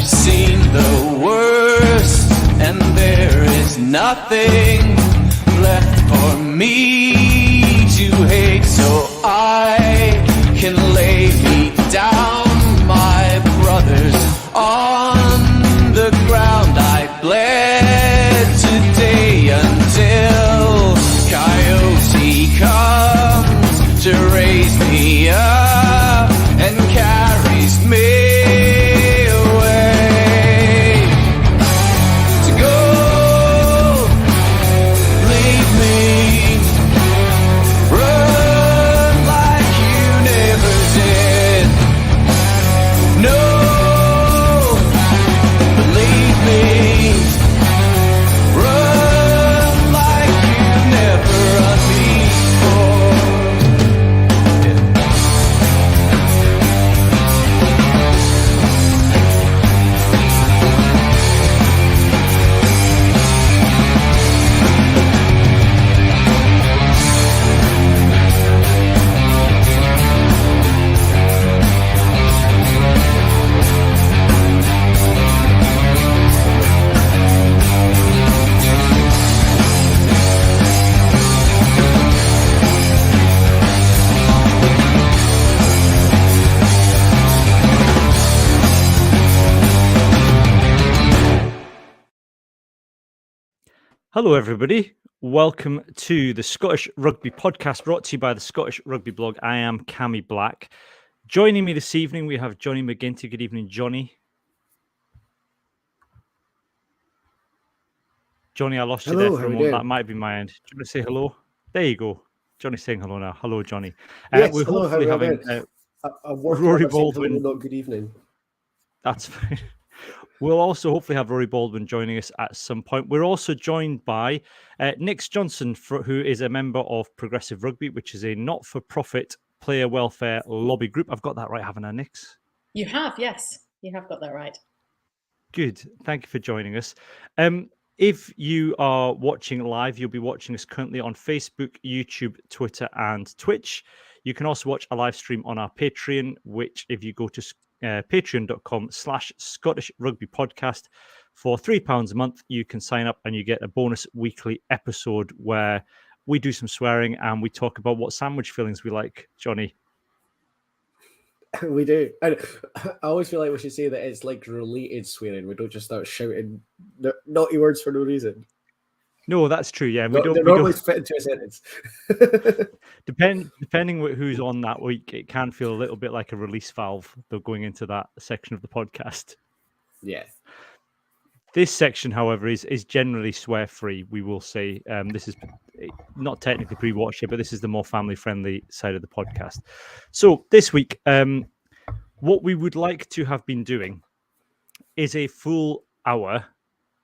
seen the worst, and there is nothing left for me to hate, so I can lay me down, my brothers, on the ground. I bled today until Coyote comes to raise me up and carries me Hello, everybody. Welcome to the Scottish Rugby podcast brought to you by the Scottish Rugby blog. I am Cammy Black. Joining me this evening, we have Johnny McGinty. Good evening, Johnny. Johnny, I lost you there for a moment. That might be my end. Do you want to say hello? There you go. Johnny's saying hello now. Hello, Johnny. Yes, we're hello, hopefully having Rory Baldwin. Hello, good evening. That's fine. We'll also hopefully have Rory Baldwin joining us at some point. We're also joined by Nix Johnson, who is a member of Progressive Rugby, which is a not-for-profit player welfare lobby group. I've got that right, haven't I, Nix? You have, yes. You have got that right. Good. Thank you for joining us. If you are watching live, you'll be watching us currently on Facebook, YouTube, Twitter, and Twitch. You can also watch a live stream on our Patreon, which if you go to patreon.com/Scottish Rugby Podcast for £3 a month, you can sign up and you get a bonus weekly episode where we do some swearing and we talk about what sandwich fillings we like. Johnny? We do. And I always feel like we should say that it's like related swearing. We don't just start shouting naughty words for no reason. No, that's true. Yeah, they're always fit into a sentence. Depending who's on that week, it can feel a little bit like a release valve. Though going into that section of the podcast. Yeah. This section, however, is generally swear free. We will say this is not technically pre-watched here, but this is the more family friendly side of the podcast. So this week, what we would like to have been doing is a full hour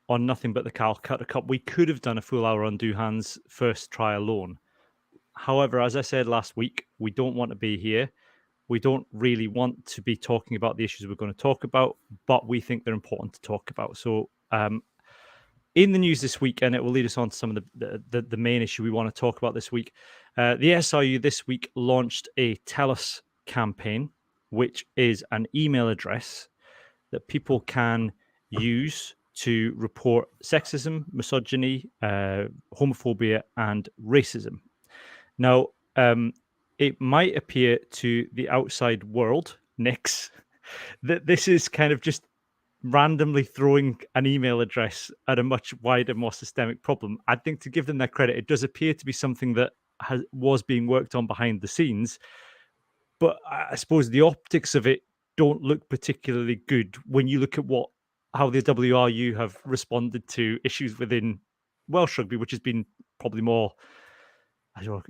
on nothing but the Calcutta Cup. We could have done a full hour on Duhan's first try alone. However, as I said last week, we don't want to be here. We don't really want to be talking about the issues we're going to talk about, but we think they're important to talk about. So in the news this week, and it will lead us on to some of the main issue we want to talk about this week, the SRU this week launched a Tell Us campaign, which is an email address that people can use to report sexism, misogyny, homophobia, and racism. Now, it might appear to the outside world, Nix, that this is kind of just randomly throwing an email address at a much wider, more systemic problem. I think to give them their credit, it does appear to be something that was being worked on behind the scenes. But I suppose the optics of it don't look particularly good when you look at how the WRU have responded to issues within Welsh rugby, which has been probably more, I don't know,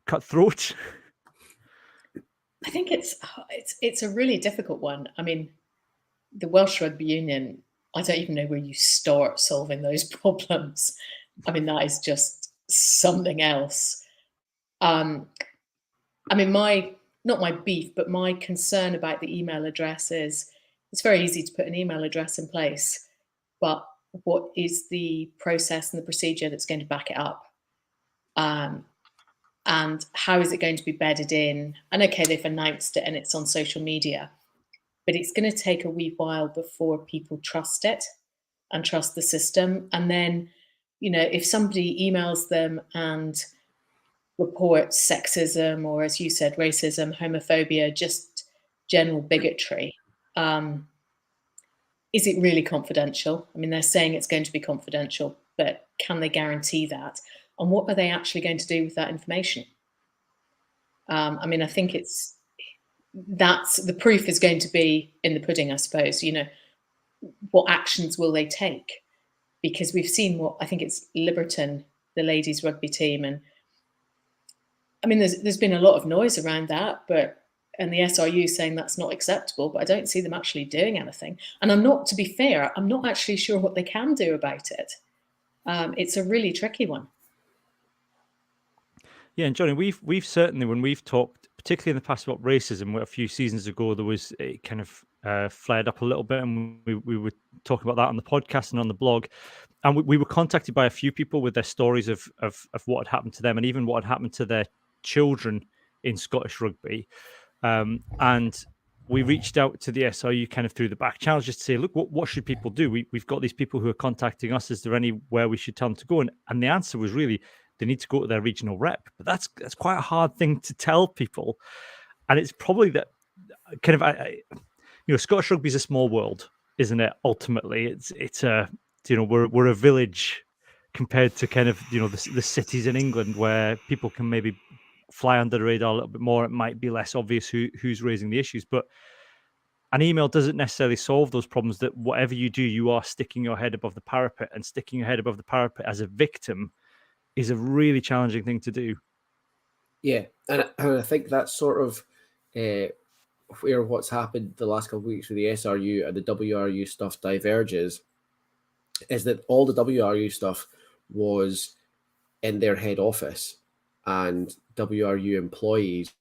cutthroat. I think it's a really difficult one. I mean, the Welsh Rugby Union, I don't even know where you start solving those problems. I mean, that is just something else. I mean, not my beef, but my concern about the email address is it's very easy to put an email address in place, but what is the process and the procedure that's going to back it up? And how is it going to be bedded in? And okay, they've announced it and it's on social media, but it's going to take a wee while before people trust it and trust the system. And then, if somebody emails them and reports sexism, or as you said, racism, homophobia, just general bigotry, is it really confidential? I mean, they're saying it's going to be confidential, but can they guarantee that? And what are they actually going to do with that information? I mean, I think that's the proof is going to be in the pudding, I suppose. What actions will they take? Because we've seen what I think it's Liberton, the ladies rugby team, and I mean, there's been a lot of noise around that, and the SRU saying that's not acceptable, but I don't see them actually doing anything. And to be fair, I'm not actually sure what they can do about it. It's a really tricky one. Yeah, and Johnny, we've certainly, when we've talked, particularly in the past, about racism, a few seasons ago, there was it kind of flared up a little bit, and we were talking about that on the podcast and on the blog, and we were contacted by a few people with their stories of what had happened to them, and even what had happened to their children in Scottish rugby, and we reached out to the SRU kind of through the back channels just to say, look, what should people do? We've got these people who are contacting us. Is there anywhere we should tell them to go? And the answer was really, they need to go to their regional rep. But that's quite a hard thing to tell people. And it's probably that kind of, Scottish rugby is a small world, isn't it? Ultimately, it's a, we're a village compared to kind of, the cities in England where people can maybe fly under the radar a little bit more. It might be less obvious who's raising the issues, but an email doesn't necessarily solve those problems. That whatever you do, you are sticking your head above the parapet, and sticking your head above the parapet as a victim is a really challenging thing to do. Yeah, and I think that's sort of where what's happened the last couple of weeks with the SRU and the WRU stuff diverges, is that all the WRU stuff was in their head office and WRU employees,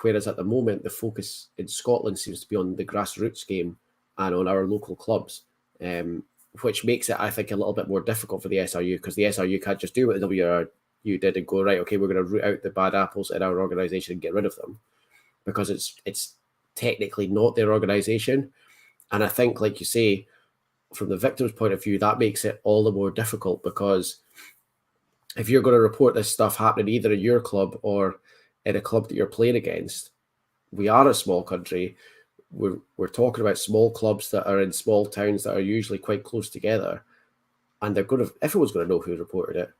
whereas at the moment the focus in Scotland seems to be on the grassroots game and on our local clubs, which makes it, I think, a little bit more difficult for the SRU, because the SRU can't just do what the WRU did and go, right, okay, we're going to root out the bad apples in our organisation and get rid of them, because it's technically not their organisation. And I think, like you say, from the victim's point of view, that makes it all the more difficult, because if you're going to report this stuff happening either in your club or in a club that you're playing against, we are a small country. We're talking about small clubs that are in small towns that are usually quite close together, and everyone's going to know who reported it.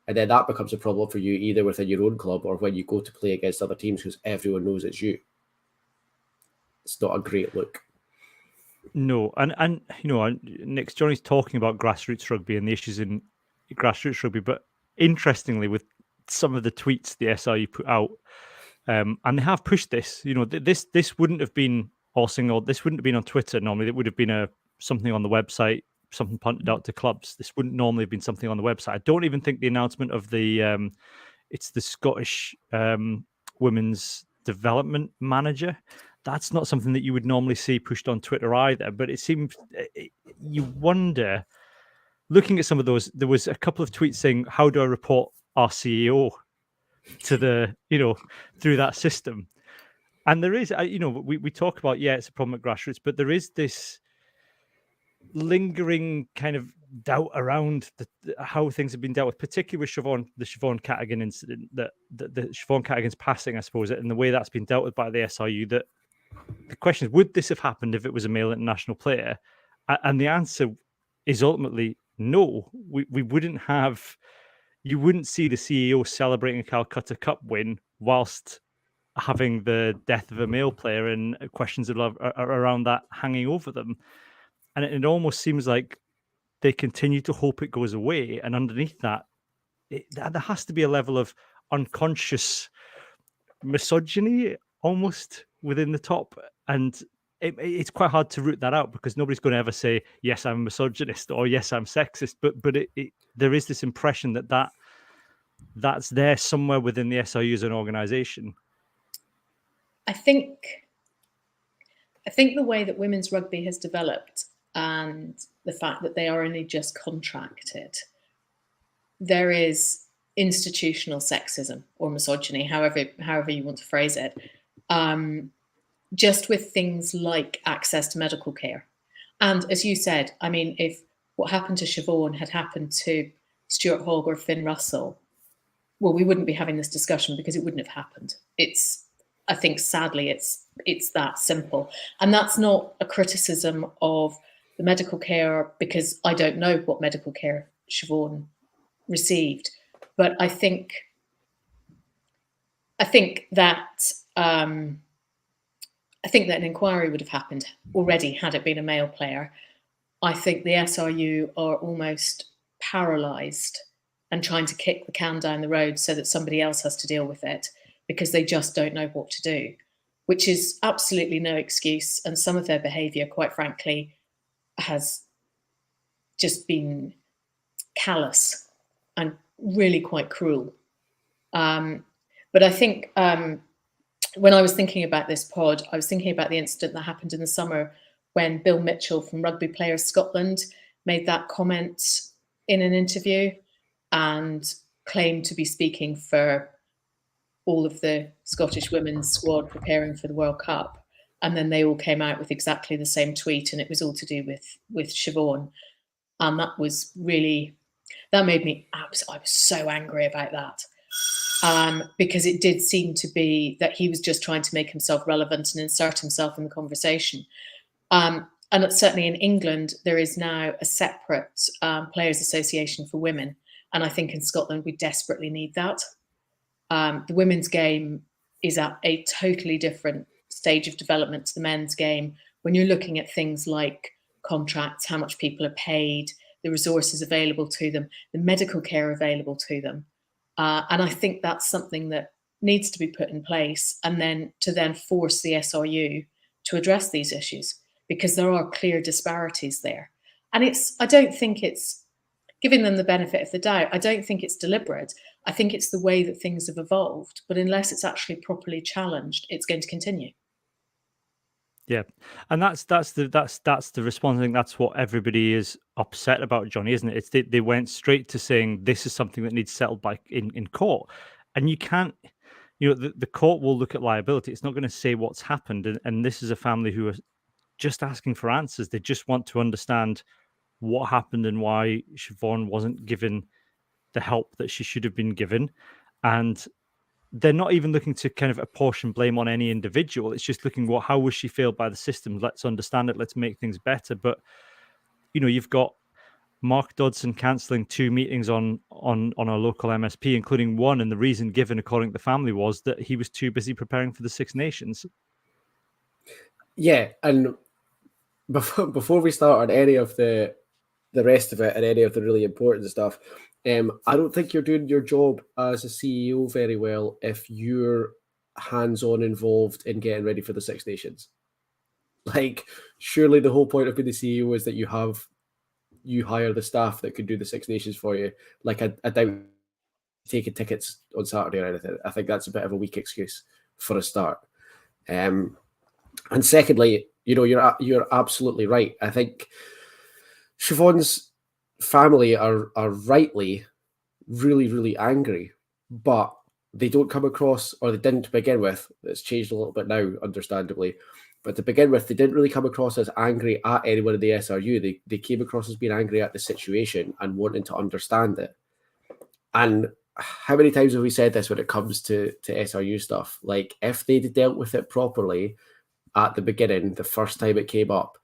And then that becomes a problem for you either within your own club or when you go to play against other teams, because everyone knows it's you. It's not a great look. No, and Nick, Johnny's talking about grassroots rugby and the issues in grassroots rugby, but interestingly, with some of the tweets the SRU put out, and they have pushed this. This wouldn't have been this wouldn't have been on Twitter normally. It would have been something on the website, something punted out to clubs. This wouldn't normally have been something on the website. I don't even think the announcement of the it's the Scottish Women's Development Manager. That's not something that you would normally see pushed on Twitter either. But it seems you wonder, looking at some of those, there was a couple of tweets saying, "How do I report our CEO to the through that system?" And there is, we talk about, it's a problem at grassroots, but there is this lingering kind of doubt around how things have been dealt with, particularly with the Siobhan Cattigan incident, that the Siobhan Cattigan's passing, I suppose, and the way that's been dealt with by the SRU. That the question is, would this have happened if it was a male international player? And the answer is ultimately no. We wouldn't have. You wouldn't see the CEO celebrating a Calcutta Cup win whilst having the death of a male player and questions around that hanging over them. And it almost seems like they continue to hope it goes away. And underneath that, there has to be a level of unconscious misogyny almost within the top. And it's quite hard to root that out, because nobody's going to ever say, yes, I'm a misogynist, or yes, I'm sexist. But there is this impression that's there somewhere within the SRU as an organisation. I think the way that women's rugby has developed, and the fact that they are only just contracted, there is institutional sexism or misogyny, however you want to phrase it, just with things like access to medical care. And as you said, I mean, if what happened to Siobhan had happened to Stuart Hogg or Finn Russell, well, we wouldn't be having this discussion because it wouldn't have happened. I think, sadly, it's that simple. And that's not a criticism of the medical care, because I don't know what medical care Siobhan received. But I think that an inquiry would have happened already had it been a male player. I think the SRU are almost paralysed and trying to kick the can down the road so that somebody else has to deal with it, because they just don't know what to do, which is absolutely no excuse. And some of their behaviour, quite frankly, has just been callous and really quite cruel. But I think when I was thinking about this pod, I was thinking about the incident that happened in the summer when Bill Mitchell from Rugby Players Scotland made that comment in an interview and claimed to be speaking for all of the Scottish women's squad preparing for the World Cup. And then they all came out with exactly the same tweet, and it was all to do with Siobhan. And that made me, I was so angry about that. Because it did seem to be that he was just trying to make himself relevant and insert himself in the conversation. And certainly in England, there is now a separate Players Association for women. And I think in Scotland, we desperately need that. The women's game is at a totally different stage of development to the men's game. When you're looking at things like contracts, how much people are paid, the resources available to them, the medical care available to them. And I think that's something that needs to be put in place, and then force the SRU to address these issues, because there are clear disparities there. And I don't think it's giving them the benefit of the doubt. I don't think it's deliberate. I think it's the way that things have evolved. But unless it's actually properly challenged, it's going to continue. Yeah, and that's the response. I think that's what everybody is upset about, Johnny, isn't it? They went straight to saying this is something that needs settled by in court, and you can't. The court will look at liability. It's not going to say what's happened, and this is a family who are just asking for answers. They just want to understand what happened and why Siobhan wasn't given the help that she should have been given, and they're not even looking to kind of apportion blame on any individual. It's just looking, well, how was she failed by the system? Let's understand it. Let's make things better. But, you've got Mark Dodson cancelling 2 meetings on a local MSP, including one. And the reason given, according to the family, was that he was too busy preparing for the Six Nations. Yeah. And before we start on any of the rest of it and any of the really important stuff, I don't think you're doing your job as a CEO very well if you're hands-on involved in getting ready for the Six Nations. Like, surely the whole point of being the CEO is that you hire the staff that could do the Six Nations for you. Like, I doubt taking tickets on Saturday or anything. I think that's a bit of a weak excuse for a start. And secondly, you're absolutely right. I think Siobhan's family are rightly really, really angry, but they don't come across, or they didn't to begin with. It's changed a little bit now, understandably, but to begin with, they didn't really come across as angry at anyone in the SRU. They came across as being angry at the situation and wanting to understand it. And how many times have we said this when it comes to SRU stuff? Like, if they'd dealt with it properly at the beginning, the first time it came up,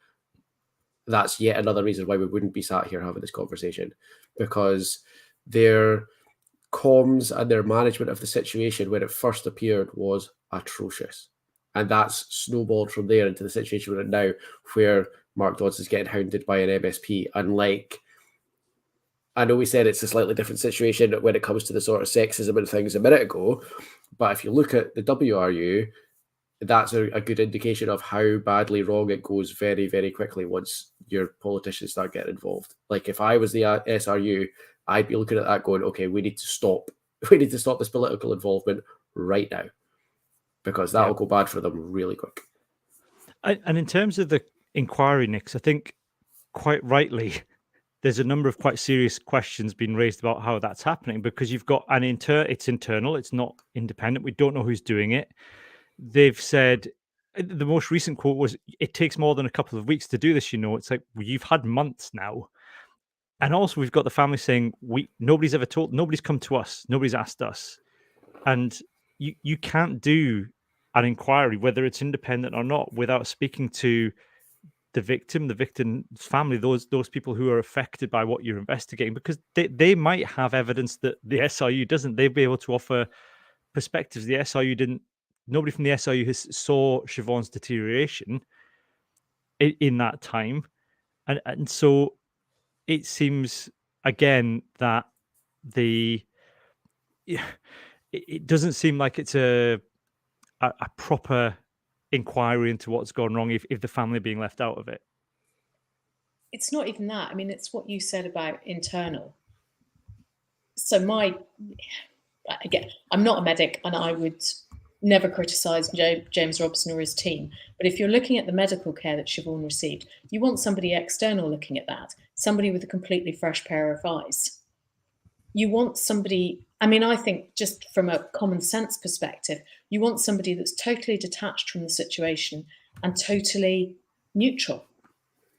that's yet another reason why we wouldn't be sat here having this conversation, because their comms and their management of the situation when it first appeared was atrocious. And that's snowballed from there into the situation we're in now, where Mark Dodds is getting hounded by an MSP. And I know we said it's a slightly different situation when it comes to the sort of sexism and things a minute ago, but if you look at the WRU, that's a good indication of how badly wrong it goes very, very quickly once your politicians start getting involved. Like, if I was the SRU, I'd be looking at that going, okay, we need to stop. We need to stop this political involvement right now, because that'll go bad for them really quick. And in terms of the inquiry, Nix, I think quite rightly, there's a number of quite serious questions being raised about how that's happening, because you've got it's internal, it's not independent. We don't know who's doing it. They've said the most recent quote was, "It takes more than a couple of weeks to do this." It's like, well, you've had months now, and also we've got the family saying nobody's ever told, nobody's come to us, nobody's asked us, and you can't do an inquiry, whether it's independent or not, without speaking to the victim's family, those people who are affected by what you're investigating, because they might have evidence that the SRU doesn't. They'll be able to offer perspectives the SRU didn't. Nobody from the SRU saw Siobhan's deterioration in that time, and so it seems again that it doesn't seem like it's a proper inquiry into what's gone wrong if the family are being left out of it. It's not even that. I mean, it's what you said about internal. So again, I'm not a medic, and I would never criticise James Robson or his team. But if you're looking at the medical care that Siobhan received, you want somebody external looking at that, somebody with a completely fresh pair of eyes. You want somebody, I mean, I think just from a common sense perspective, you want somebody that's totally detached from the situation and totally neutral.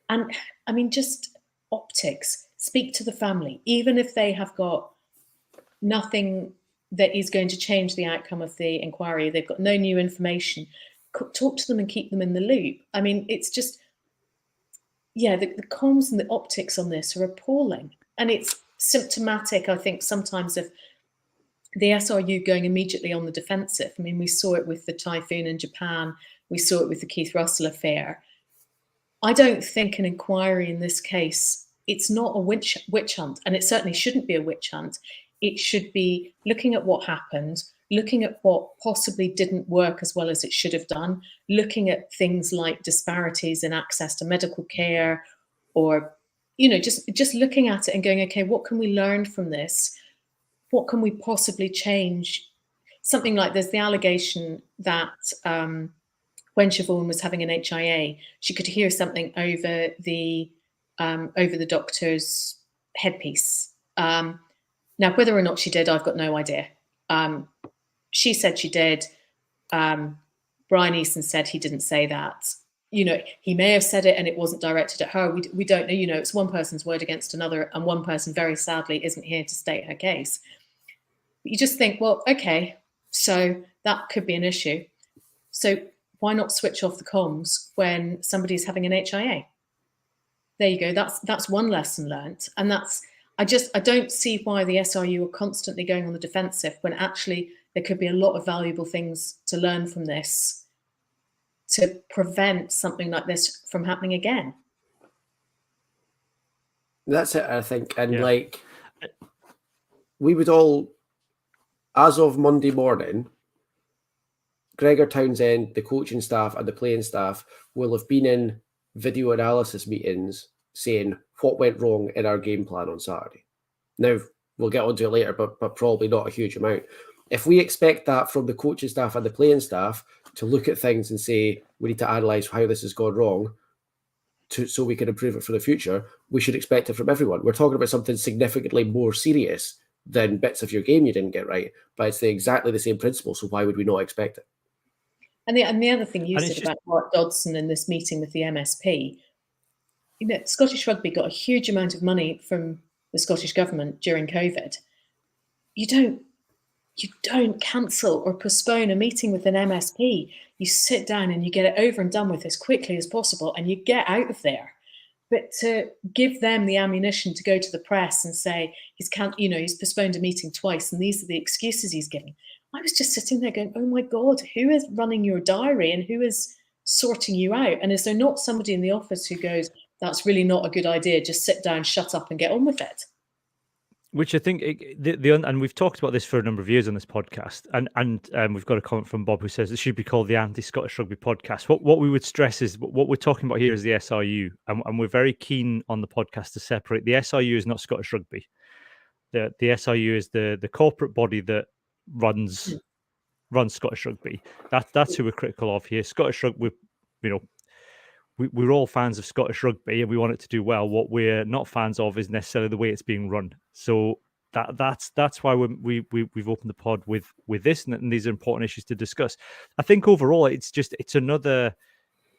And I mean, just optics, speak to the family, even if they have got nothing that is going to change the outcome of the inquiry, they've got no new information, talk to them and keep them in the loop. I mean, it's just, yeah, the comms and the optics on this are appalling. And it's symptomatic, I think, sometimes of the SRU going immediately on the defensive. I mean, we saw it with the typhoon in Japan. We saw it with the Keith Russell affair. I don't think an inquiry in this case, it's not a witch hunt, and it certainly shouldn't be a witch hunt. It should be looking at what happened, looking at what possibly didn't work as well as it should have done, looking at things like disparities in access to medical care, or, just looking at it and going, okay, what can we learn from this? What can we possibly change? Something like there's the allegation that when Siobhan was having an HIA, she could hear something over the doctor's headpiece. Now, whether or not she did, I've got no idea. She said she did. Brian Easton said he didn't say that. He may have said it and it wasn't directed at her. We don't know. It's one person's word against another, and one person, very sadly, isn't here to state her case. But you just think, well, okay, so that could be an issue. So why not switch off the comms when somebody's having an HIA? There you go. That's one lesson learnt, and that's. I don't see why the SRU are constantly going on the defensive when actually there could be a lot of valuable things to learn from this to prevent something like this from happening again. That's it, I think. And we would all, as of Monday morning, Gregor Townsend, the coaching staff and the playing staff will have been in video analysis meetings saying what went wrong in our game plan on Saturday. Now, we'll get onto it later, but probably not a huge amount. If we expect that from the coaching staff and the playing staff to look at things and say, we need to analyse how this has gone wrong so we can improve it for the future, we should expect it from everyone. We're talking about something significantly more serious than bits of your game you didn't get right, but it's exactly the same principle, so why would we not expect it? And the other thing you said about Mark Dodson in this meeting with the MSP, Scottish Rugby got a huge amount of money from the Scottish government during COVID. You don't cancel or postpone a meeting with an MSP. You sit down and you get it over and done with as quickly as possible, and you get out of there. But to give them the ammunition to go to the press and say he's postponed a meeting twice and these are the excuses he's giving, I was just sitting there going, oh my God, who is running your diary and who is sorting you out? And is there not somebody in the office who goes, that's really not a good idea, just sit down, shut up and get on with it? Which I think, and we've talked about this for a number of years on this podcast, and we've got a comment from Bob who says it should be called the Anti-Scottish Rugby Podcast. What we would stress is what we're talking about here is the SRU, and we're very keen on the podcast to separate. The SRU is not Scottish Rugby. The SRU is the corporate body that runs Scottish Rugby. That's who we're critical of here. Scottish Rugby, we're all fans of Scottish Rugby and we want it to do well. What we're not fans of is necessarily the way it's being run. So that's why we've opened the pod with this, and these are important issues to discuss. I think overall it's another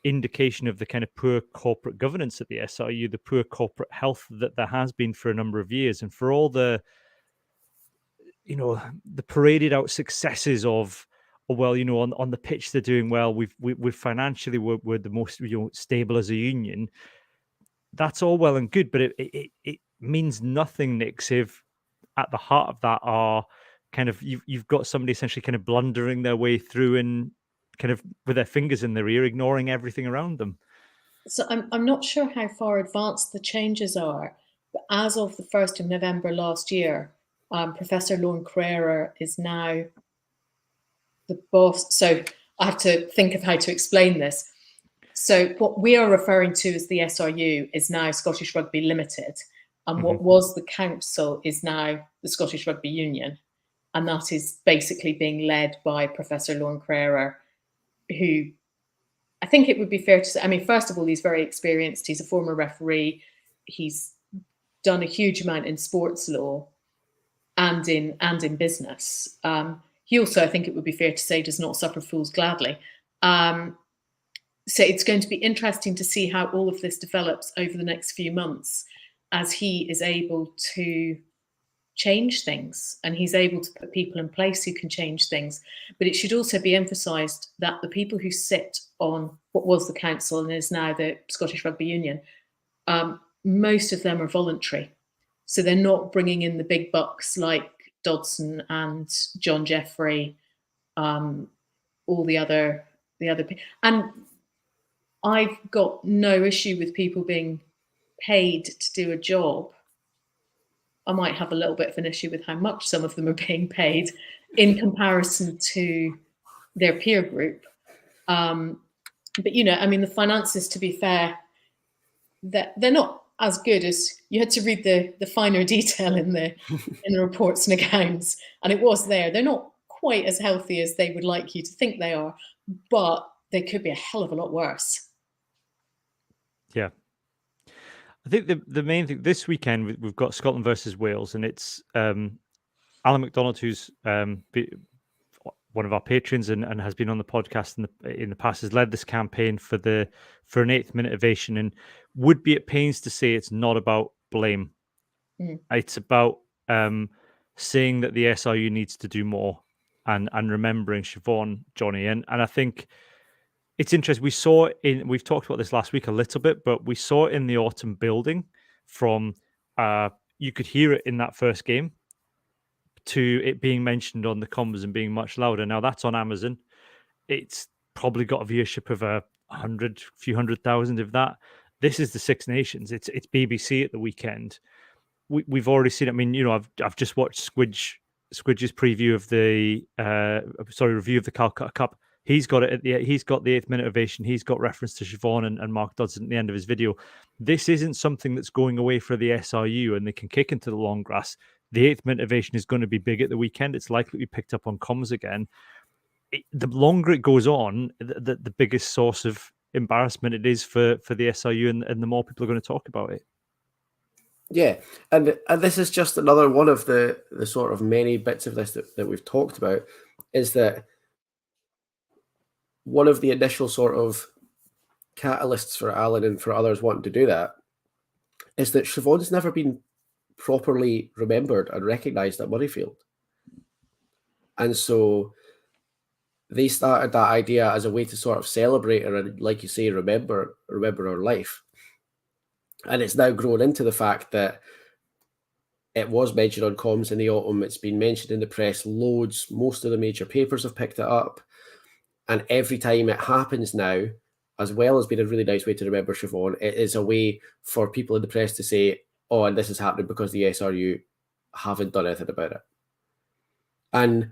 indication of the kind of poor corporate governance at the SRU, the poor corporate health that there has been for a number of years, and for all the the paraded out successes of, well, on the pitch they're doing well. We've financially we're the most stable as a union. That's all well and good, but it means nothing, Nick, if at the heart of that are kind of you've got somebody essentially kind of blundering their way through and kind of with their fingers in their ear, ignoring everything around them. So I'm not sure how far advanced the changes are, but as of the 1st of November last year, Professor Lauren Carrera is now the boss. So I have to think of how to explain this. So what we are referring to as the SRU is now Scottish Rugby Limited, and what was the council is now the Scottish Rugby Union, and that is basically being led by Professor Lauren Carrera, who I think it would be fair to say, I mean, first of all, he's very experienced. He's a former referee. He's done a huge amount in sports law and in business. He also, I think it would be fair to say, does not suffer fools gladly. So it's going to be interesting to see how all of this develops over the next few months as he is able to change things and he's able to put people in place who can change things. But it should also be emphasised that the people who sit on what was the council and is now the Scottish Rugby Union, most of them are voluntary. So they're not bringing in the big bucks like Dodson and John Jeffrey, all the other people. And I've got no issue with people being paid to do a job. I might have a little bit of an issue with how much some of them are being paid in comparison to their peer group. But, I mean, the finances, to be fair, that they're not as good as you had to read the finer detail in the reports and accounts, and it was there. They're not quite as healthy as they would like you to think they are, but they could be a hell of a lot worse. Yeah. I think the main thing this weekend, we've got Scotland versus Wales, and it's Alan McDonald, who's one of our patrons and has been on the podcast in the past, has led this campaign for an 8th minute ovation, and would be at pains to say it's not about blame. It's about saying that the SRU needs to do more and remembering Siobhan, Johnny, and I think it's interesting. We've talked about this last week a little bit, but we saw it in the autumn building from you could hear it in that first game to it being mentioned on the comms and being much louder. Now that's on Amazon. It's probably got a viewership of a few hundred thousand of that. This is the Six Nations. It's BBC at the weekend. We've already seen it. I mean, I've just watched Squidge's preview of review of the Calcutta Cup. He's got it he's got the 8th minute ovation. He's got reference to Siobhan and Mark Dodson at the end of his video. This isn't something that's going away for the SRU and they can kick into the long grass. The 8th minute ovation is going to be big at the weekend. It's likely to be picked up on comms again. The longer it goes on, the biggest source of embarrassment it is for the SRU, and the more people are going to talk about it. Yeah, and this is just another one of the sort of many bits of this that we've talked about, is that one of the initial sort of catalysts for Alan and for others wanting to do that is that Siobhan's never been properly remembered and recognised at Murrayfield. And so they started that idea as a way to sort of celebrate her and, like you say, remember her life. And it's now grown into the fact that it was mentioned on comms in the autumn. It's been mentioned in the press loads. Most of the major papers have picked it up. And every time it happens now, as well as being a really nice way to remember Siobhan, it is a way for people in the press to say, oh, and this is happening because the SRU haven't done anything about it. And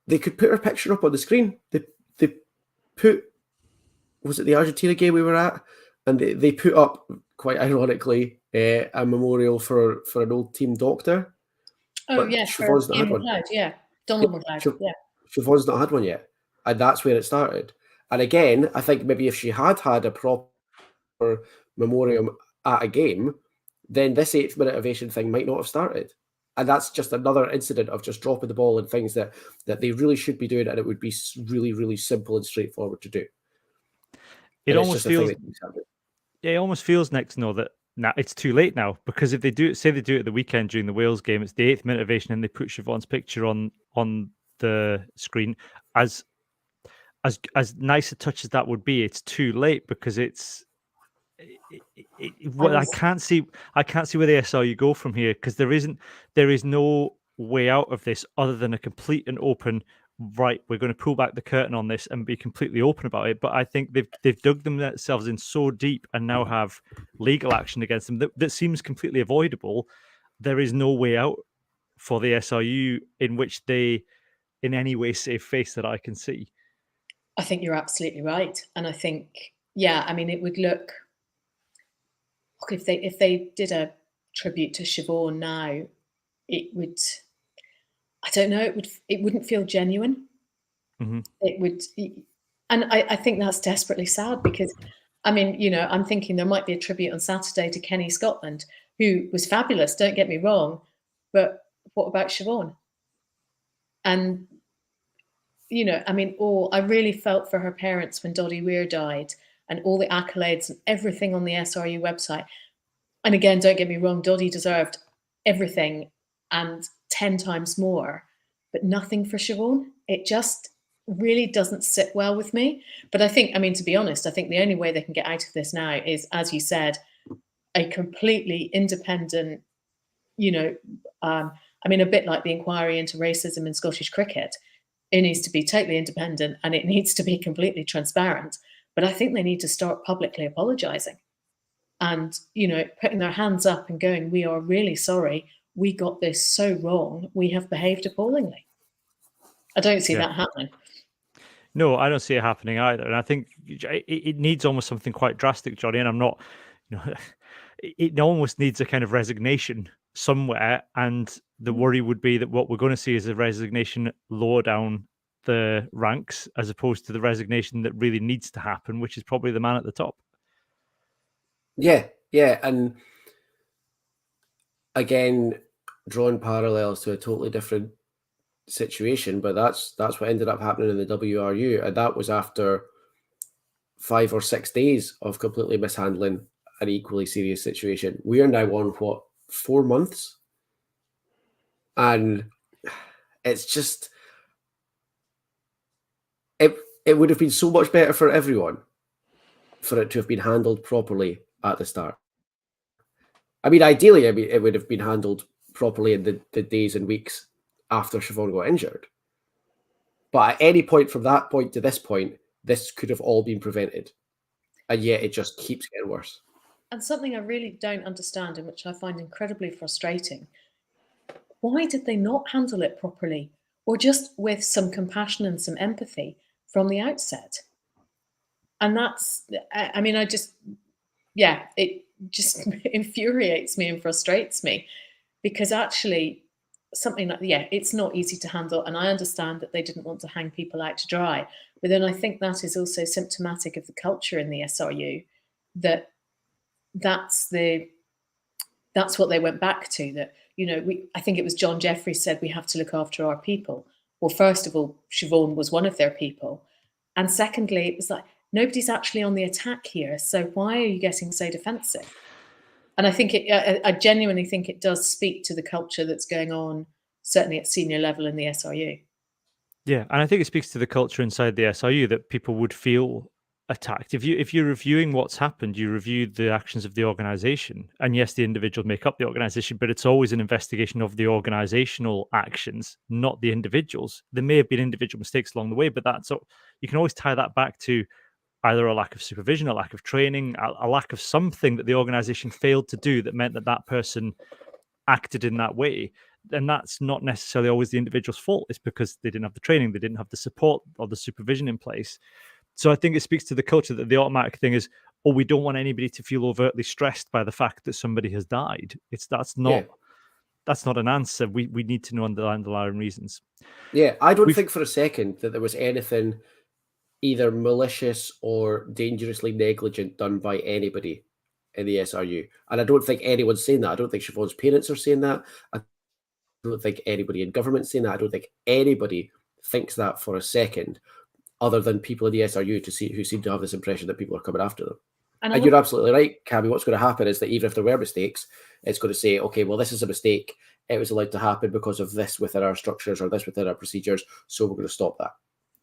they could put her picture up on the screen. They put, was it the Argentina game we were at? And they put up, quite ironically, a memorial for an old team doctor. Oh, yeah, Siobhan's not had one. Yeah, Donald McLeod, yeah. Siobhan's not had one yet. And that's where it started. And again, I think maybe if she had a proper memoriam at a game, then this 8th-minute ovation thing might not have started. And that's just another incident of just dropping the ball and things that they really should be doing, and it would be really, really simple and straightforward to do. It And almost feels, it almost feels next to know that now it's too late now, because if they do it, say they do it at the weekend during the Wales game, it's the 8th-minute ovation, and they put Siobhan's picture on the screen. As nice a touch as that would be, it's too late, because it's. Well, I can't see where the SRU go from here, because there is no way out of this other than a complete and open, right, we're going to pull back the curtain on this and be completely open about it. But I think they've dug themselves in so deep and now have legal action against them that seems completely avoidable. There is no way out for the SRU in which they in any way save face that I can see. I think you're absolutely right. And I think, yeah, I mean, it would look if they did a tribute to Siobhan now, it would, I don't know, it wouldn't feel genuine. Mm-hmm. It would, and I think that's desperately sad, because, I mean, you know, I'm thinking there might be a tribute on Saturday to Kenny Scotland, who was fabulous, don't get me wrong, but what about Siobhan? And, you know, I mean, I really felt for her parents when Doddy Weir died, and all the accolades and everything on the SRU website. And again, don't get me wrong, Doddy deserved everything and 10 times more, but nothing for Siobhan. It just really doesn't sit well with me. But I think, I mean, to be honest, I think the only way they can get out of this now is, as you said, a completely independent, you know, I mean, a bit like the inquiry into racism in Scottish cricket. It needs to be totally independent, and it needs to be completely transparent. But I think they need to start publicly apologising and, you know, putting their hands up and going, we are really sorry. We got this so wrong. We have behaved appallingly. I don't see that happening. No, I don't see it happening either. And I think it needs almost something quite drastic, Johnny. And I'm not, you know, it almost needs a kind of resignation somewhere. And the worry would be that what we're going to see is a resignation lower down the ranks, as opposed to the resignation that really needs to happen, which is probably the man at the top. Yeah. And again, drawing parallels to a totally different situation, but that's what ended up happening in the WRU, and that was after 5 or 6 days of completely mishandling an equally serious situation. We are now on 4 months, and it's just it would have been so much better for everyone for it to have been handled properly at the start. I mean, ideally, it would have been handled properly in the days and weeks after Siobhan got injured. But at any point from that point to this point, this could have all been prevented. And yet it just keeps getting worse. And something I really don't understand, and which I find incredibly frustrating, why did they not handle it properly, or just with some compassion and some empathy from the outset? And that's, I mean, it just infuriates me and frustrates me, because actually something like, it's not easy to handle. And I understand that they didn't want to hang people out to dry. But then I think that is also symptomatic of the culture in the SRU, that's what they went back to, that, you know, I think it was John Jeffries said we have to look after our people. Well, first of all, Siobhan was one of their people. And secondly, it was like, nobody's actually on the attack here. So why are you getting so defensive? And I think I genuinely think it does speak to the culture that's going on, certainly at senior level in the SRU. Yeah, and I think it speaks to the culture inside the SRU that people would feel attacked. If you're reviewing what's happened, you review the actions of the organisation, and yes, the individuals make up the organisation, but it's always an investigation of the organisational actions, not the individuals. There may have been individual mistakes along the way, but you can always tie that back to either a lack of supervision, a lack of training, a lack of something that the organisation failed to do that meant that person acted in that way. And that's not necessarily always the individual's fault. It's because they didn't have the training, they didn't have the support or the supervision in place. So I think it speaks to the culture that the automatic thing is, we don't want anybody to feel overtly stressed by the fact that somebody has died. That's not an answer. We need to know underlying reasons. Yeah, I don't think for a second that there was anything either malicious or dangerously negligent done by anybody in the SRU. And I don't think anyone's saying that. I don't think Siobhan's parents are saying that. I don't think anybody in government's saying that. I don't think anybody thinks that for a second, other than people in the SRU who seem to have this impression that people are coming after them. And you're absolutely right, Cammy. What's going to happen is that even if there were mistakes, it's going to say, okay, well, this is a mistake. It was allowed to happen because of this within our structures or this within our procedures, so we're going to stop that.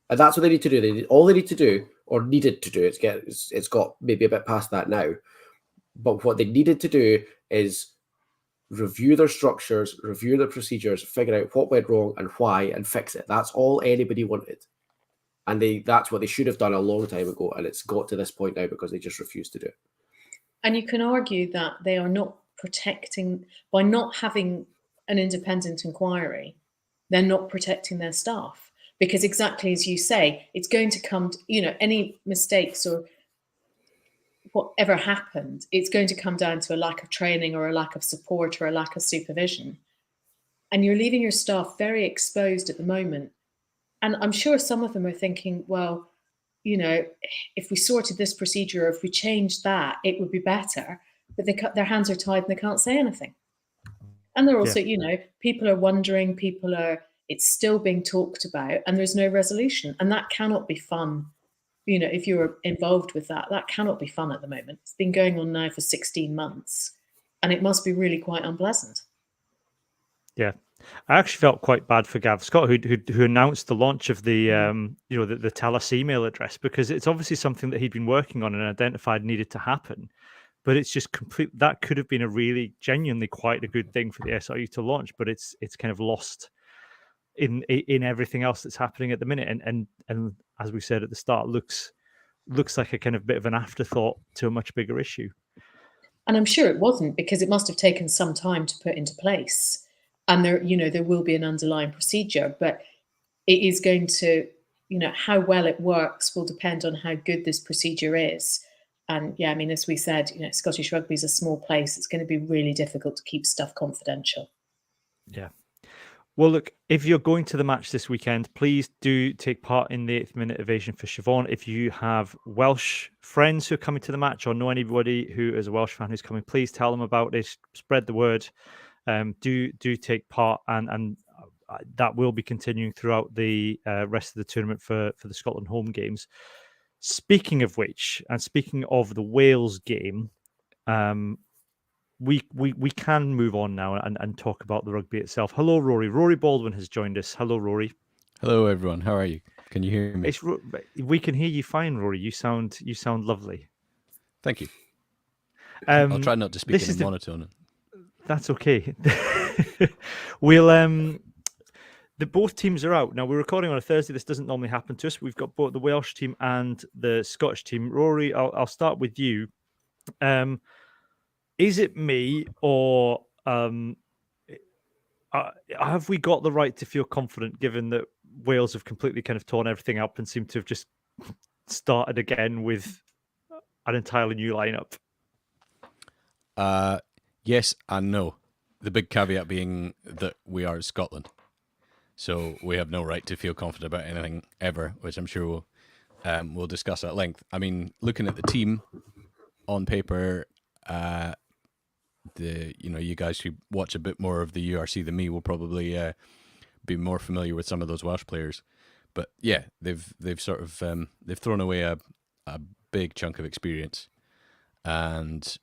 And that's what they need to do. All they need to do, or needed to do, it's got maybe a bit past that now, but what they needed to do is review their structures, review their procedures, figure out what went wrong and why, and fix it. That's all anybody wanted. And that's what they should have done a long time ago. And it's got to this point now because they just refuse to do it. And you can argue that they are not protecting, by not having an independent inquiry, they're not protecting their staff. Because exactly as you say, it's going to come to, any mistakes or whatever happened, it's going to come down to a lack of training or a lack of support or a lack of supervision. And you're leaving your staff very exposed at the moment. And I'm sure some of them are thinking, well, if we sorted this procedure, or if we changed that, it would be better. But their hands are tied and they can't say anything. And they're also, people are wondering, it's still being talked about and there's no resolution. And that cannot be fun. If you're involved with that cannot be fun at the moment. It's been going on now for 16 months and it must be really quite unpleasant. Yeah. I actually felt quite bad for Gav Scott, who announced the launch of the the Tell Us email address, because it's obviously something that he'd been working on and identified needed to happen. But it's just that could have been a really genuinely quite a good thing for the SRU to launch, but it's kind of lost in everything else that's happening at the minute. And as we said at the start, looks like a kind of bit of an afterthought to a much bigger issue. And I'm sure it wasn't, because it must have taken some time to put into place. And there will be an underlying procedure, but it is going to, how well it works will depend on how good this procedure is. And yeah, as we said, Scottish Rugby is a small place. It's going to be really difficult to keep stuff confidential. Yeah. Well, look, if you're going to the match this weekend, please do take part in the 8th minute ovation for Siobhan. If you have Welsh friends who are coming to the match or know anybody who is a Welsh fan who's coming, please tell them about it. Spread the word. Do take part, and that will be continuing throughout the rest of the tournament for the Scotland home games. Speaking of which, and speaking of the Wales game, we can move on now and talk about the rugby itself. Hello, Rory. Rory Baldwin has joined us. Hello, Rory. Hello, everyone. How are you? Can you hear me? We can hear you fine, Rory. You sound lovely. Thank you. I'll try not to speak in monotone. That's okay. We'll both teams are out. Now, we're recording on a Thursday. This doesn't normally happen to us. We've got both the Welsh team and the Scottish team. Rory, I'll start with you. Is it me, or have we got the right to feel confident, given that Wales have completely kind of torn everything up and seem to have just started again with an entirely new lineup? Yes and no. The big caveat being that we are Scotland. So we have no right to feel confident about anything ever, which I'm sure we'll discuss at length. Looking at the team on paper, you guys who watch a bit more of the URC than me will probably be more familiar with some of those Welsh players. But yeah, they've sort of they've thrown away a big chunk of experience and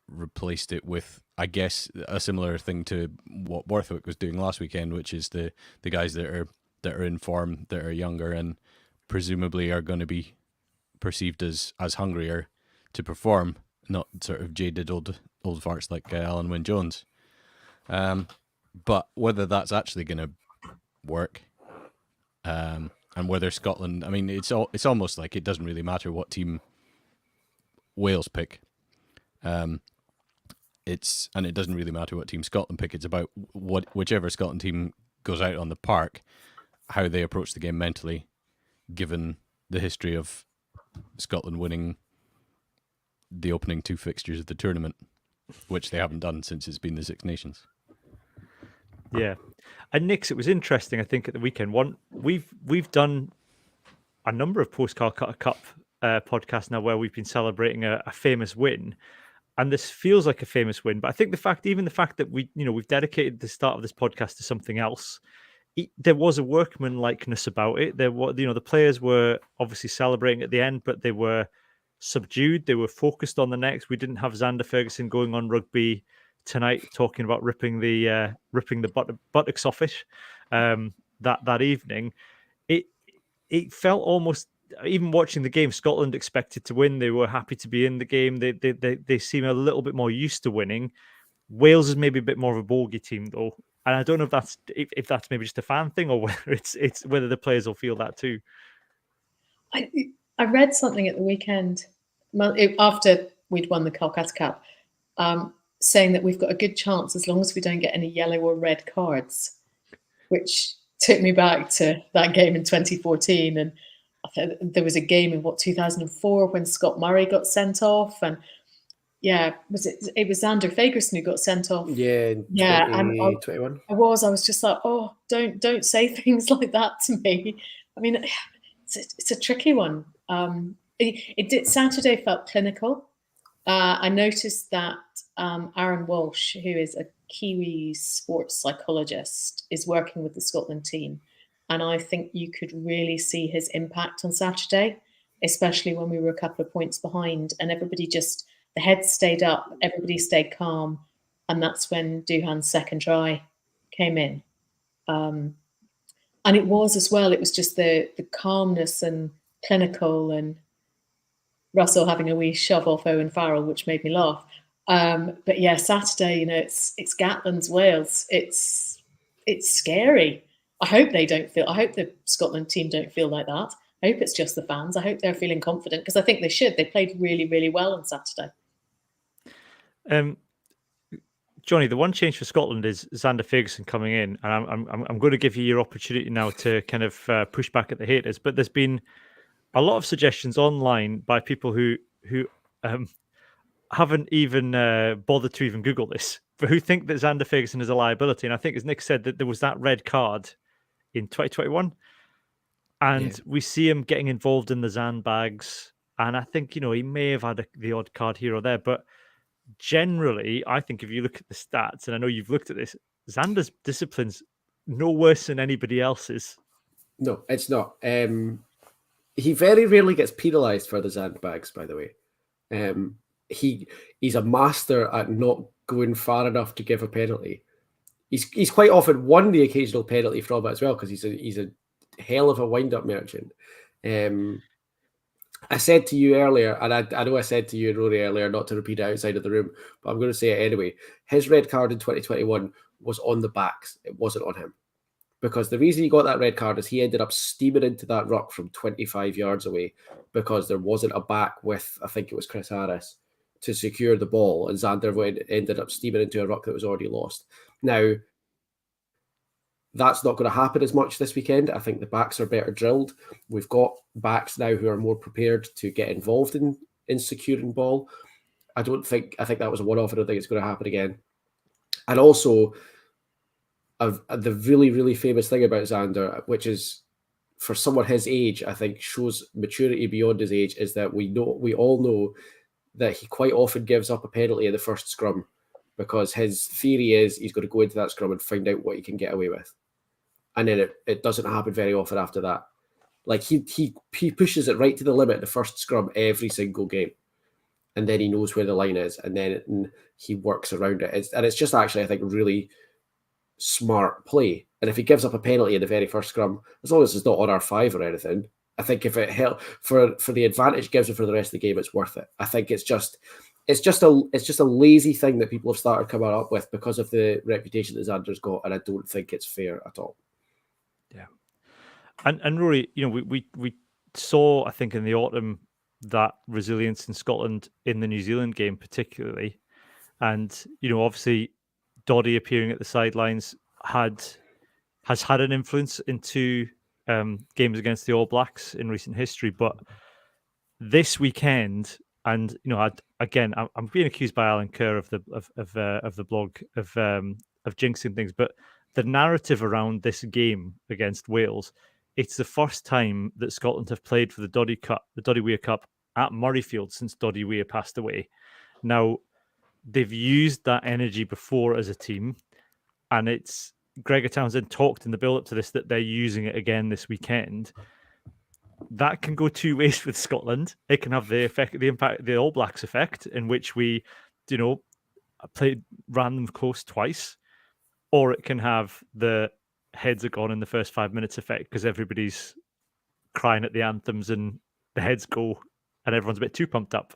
replaced it with, I guess, a similar thing to what Borthwick was doing last weekend, which is the guys that are in form, that are younger, and presumably are going to be perceived as hungrier to perform, not sort of jaded old farts like Alan Wynne-Jones. But whether that's actually going to work, and whether Scotland, it's almost like it doesn't really matter what team Wales pick. It doesn't really matter what team Scotland pick. It's about whichever Scotland team goes out on the park, how they approach the game mentally, given the history of Scotland winning the opening 2 fixtures of the tournament, which they haven't done since it's been the Six Nations. Yeah, and Nix, it was interesting. I think at the weekend, we've done a number of post Calcutta Cup podcasts now where we've been celebrating a famous win. and this feels like a famous win, but I think the fact that we've dedicated the start of this podcast to something else, there was a workmanlikeness about it. There was, the players were obviously celebrating at the end, but they were subdued. They were focused on the next. We didn't have Xander Ferguson going on Rugby tonight talking about ripping the buttocks off it that evening. It felt almost, even watching the game, Scotland expected to win. They were happy to be in the game. They seem a little bit more used to winning. Wales is maybe a bit more of a bogey team though, and I don't know if that's maybe just a fan thing or whether it's whether the players will feel that too. I read something at the weekend after we'd won the Calcutta Cup, saying that we've got a good chance as long as we don't get any yellow or red cards, which took me back to that game in 2014. And there was a game in 2004 when Scott Murray got sent off, and it was Xander Ferguson who got sent off. Yeah, 2021. I was just like, oh, don't say things like that to me. I mean, it's a tricky one. Saturday felt clinical. I noticed that Aaron Walsh, who is a Kiwi sports psychologist, is working with the Scotland team. And I think you could really see his impact on Saturday, especially when we were a couple of points behind and the head stayed up, everybody stayed calm. And that's when Duhan's second try came in. And it was just the calmness and clinical, and Russell having a wee shove off Owen Farrell, which made me laugh. But yeah, Saturday, it's Gatland's Wales. It's scary. I hope the Scotland team don't feel like that. I hope it's just the fans. I hope they're feeling confident, because I think they should. They played really, really well on Saturday. Johnny, the one change for Scotland is Xander Ferguson coming in, and I'm going to give you your opportunity now to kind of push back at the haters. But there's been a lot of suggestions online by people who haven't even bothered to even Google this, but who think that Xander Ferguson is a liability. And I think, as Nick said, that there was that red card in 2021, and we see him getting involved in the sandbags. And I think, he may have had the odd card here or there, but generally, I think if you look at the stats, and I know you've looked at this, Xander's discipline's no worse than anybody else's. No, it's not. He very rarely gets penalised for the sandbags, by the way. He's a master at not going far enough to give a penalty. He's quite often won the occasional penalty from it as well, because he's a hell of a wind-up merchant. I said to you earlier, and I know I said to you and Rory earlier not to repeat it outside of the room, but I'm going to say it anyway. His red card in 2021 was on the backs. It wasn't on him. Because the reason he got that red card is he ended up steaming into that ruck from 25 yards away, because there wasn't a back with, I think it was Chris Harris, to secure the ball, and Xander ended up steaming into a ruck that was already lost. Now, that's not going to happen as much this weekend. I think the backs are better drilled. We've got backs now who are more prepared to get involved in securing ball. I think that was a one-off. I don't think it's going to happen again. And also, the really, really famous thing about Xander, which is, for someone his age, I think shows maturity beyond his age, is that we all know that he quite often gives up a penalty in the first scrum, because his theory is he's going to go into that scrum and find out what he can get away with. And then it doesn't happen very often after that. Like he pushes it right to the limit in the first scrum every single game. And then he knows where the line is, and then he works around it. It's just actually, I think, really smart play. And if he gives up a penalty in the very first scrum, as long as it's not on our 5 or anything, I think if it helps for the advantage it gives it for the rest of the game, it's worth it. I think it's just a lazy thing that people have started coming up with because of the reputation that Xander's got, and I don't think it's fair at all. Yeah, and Rory, we saw, I think, in the autumn that resilience in Scotland in the New Zealand game particularly, and obviously Doddy appearing at the sidelines has had an influence into games against the All Blacks in recent history, but this weekend, and I'm being accused by Alan Kerr of the blog of jinxing things, but the narrative around this game against Wales, it's the first time that Scotland have played for the Doddy Weir Cup at Murrayfield since Doddy Weir passed away. Now, they've used that energy before as a team, and it's Gregor Townsend talked in the build up to this that they're using it again this weekend. That can go two ways with Scotland. It can have the impact, the All Blacks effect, in which we, ran them close twice, or it can have the heads are gone in the first 5 minutes effect because everybody's crying at the anthems and the heads go and everyone's a bit too pumped up.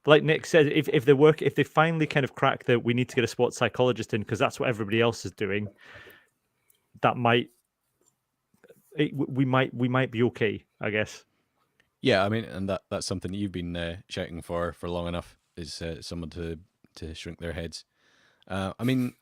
But like Nick said, if they finally kind of crack that we need to get a sports psychologist in because that's what everybody else is doing, we might be okay, I guess. Yeah, I mean, and that's something you've been shouting for long enough, is someone to shrink their heads. I mean,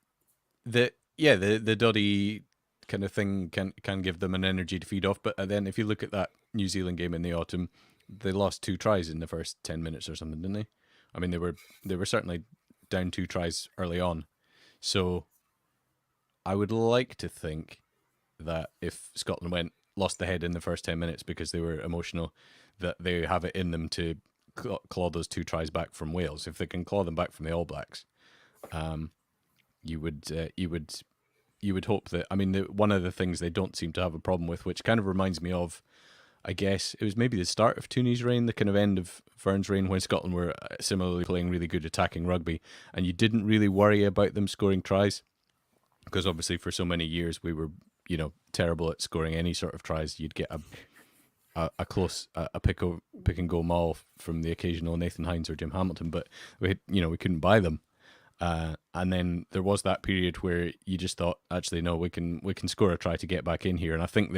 the Doddy kind of thing can give them an energy to feed off, but then if you look at that New Zealand game in the autumn, they lost 2 tries in the first 10 minutes or something, didn't they? I mean, they were certainly down 2 tries early on. So I would like to think that if Scotland lost the head in the first 10 minutes because they were emotional, that they have it in them to claw those 2 tries back from Wales. If they can claw them back from the All Blacks, you would hope that. I mean, one of the things they don't seem to have a problem with, which kind of reminds me of, I guess it was maybe the start of Tooney's reign, the kind of end of Vern's reign, when Scotland were similarly playing really good attacking rugby, and you didn't really worry about them scoring tries, because obviously for so many years we were, terrible at scoring any sort of tries. You'd get a close pick and go maul from the occasional Nathan Hines or Jim Hamilton, but we couldn't buy them. And then there was that period where you just thought, actually, no, we can score a try to get back in here. And I think